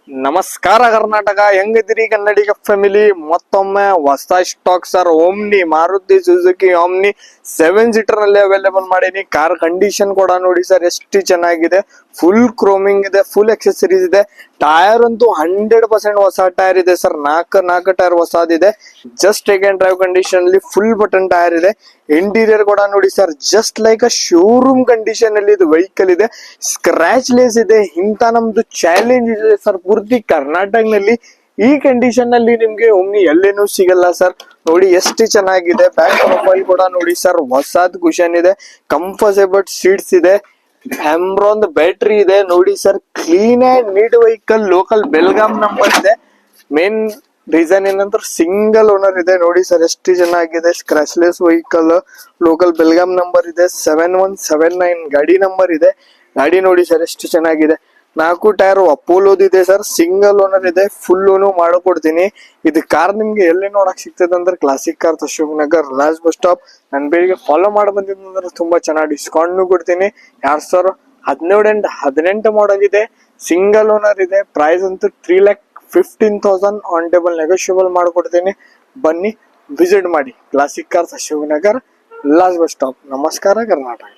ನಮಸ್ಕಾರ ಕರ್ನಾಟಕ, ಹೆಂಗಿದ್ದೀರಿ ಕನ್ನಡಿಗ ಫ್ಯಾಮಿಲಿ? ಮತ್ತೊಮ್ಮೆ ಹೊಸ stock sir Omni Maruti Suzuki Omni 7 seater ನಲ್ಲಿ ಅವೈಲೇಬಲ್ ಮಾಡೀನಿ. ಕಾರ್ ಕಂಡೀಷನ್ ಕೂಡ ನೋಡಿ ಸರ್ ಎಷ್ಟು ಚೆನ್ನಾಗಿದೆ. ಫುಲ್ ಕ್ರೋಮಿಂಗ್ ಇದೆ, ಫುಲ್ ಎಕ್ಸೆಸರೀಸ್ ಇದೆ. ಟೈರ್ ಅಂತೂ 100% ಹೊಸ ಟೈರ್ ಇದೆ ಸರ್. ನಾಲ್ಕು ಟೈರ್ ಹೊಸದಿದೆ. Just take and drive condition ಅಲ್ಲಿ ಫುಲ್ ಬಟನ್ ಟೈರ್ ಇದೆ. ಇಂಟೀರಿಯರ್ ಕೂಡ ನೋಡಿ sir, just like a showroom condition ಅಲ್ಲಿ ಇದು ವೆಹಿಕಲ್ ಇದೆ. ಸ್ಕ್ರಾಚ್ ಲೆಸ್ ಇದೆ. ಇಂತ ನಮ್ದು ಚಾಲೆಂಜ್ ಇದೆ ಸರ್ ಪೂರ್ತಿ ಕರ್ನಾಟಕನಲ್ಲಿ. ಈ ಕಂಡೀಷನ್ ನಲ್ಲಿ ನಿಮ್ಗೆ ಒಮ್ಮೆ ಎಲ್ಲೇನೂ ಸಿಗಲ್ಲ ಸರ್. ನೋಡಿ ಎಷ್ಟು ಚೆನ್ನಾಗಿದೆ. ಬ್ಯಾಕ್ ಪ್ರೊಫೈಲ್ ಕೂಡ ನೋಡಿ ಸರ್, ಹೊಸದ್ ಕುಶನ್ ಇದೆ, ಕಂಫರ್ಟಬಲ್ ಸೀಟ್ಸ್ ಇದೆ, ಆಮ್ರಾನ್ ಬ್ಯಾಟ್ರಿ ಇದೆ. ನೋಡಿ sir, clean and neat vehicle. Local Belgaum number ಇದೆ. ಮೇನ್ ರೀಸನ್ ಏನಂದ್ರೆ ಸಿಂಗಲ್ ಓನರ್ ಇದೆ. ನೋಡಿ ಸರ್ ಎಷ್ಟು ಚೆನ್ನಾಗಿದೆ. Scratchless vehicle, local Belgaum number ಇದೆ, 7179 ಗಾಡಿ ನಂಬರ್ ಇದೆ. ಗಾಡಿ ನೋಡಿ ಸರ್ ಎಷ್ಟು ಚೆನ್ನಾಗಿದೆ. 4 ಟೈರ್ ಅಪೋಲೋದಿದೆ ಸರ್. ಸಿಂಗಲ್ ಓನರ್ ಇದೆ. ಫುಲ್ ಓನು ಮಾಡಿಕೊಡ್ತೀನಿ. ಇದು ಕಾರ್ ನಿಮ್ಗೆ ಎಲ್ಲಿ ನೋಡಕ್ ಸಿಗ್ತದೆ ಅಂದ್ರೆ classic car Ashok Nagar last bus stop. ನನ್ ಬೇಗ ಫಾಲೋ ಮಾಡಿ ಬಂದಿದ್ರೆ ತುಂಬಾ ಚೆನ್ನಾಗಿ ಡಿಸ್ಕೌಂಟ್ ಕೊಡ್ತೀನಿ. 2017 ಅಂಡ್ 18 ಮಾಡಲ್ ಇದೆ. ಸಿಂಗಲ್ ಓನರ್ ಇದೆ. ಪ್ರೈಸ್ ಅಂತೂ 3,15,000 ಆನ್ ಟೇಬಲ್ ನೆಗೋಷಿಯಬಲ್ ಮಾಡ್ಕೊಡ್ತೀನಿ. ಬನ್ನಿ ವಿಸಿಟ್ ಮಾಡಿ. Classic cars Ashok Nagar last bus stop. ನಮಸ್ಕಾರ ಕರ್ನಾಟಕ.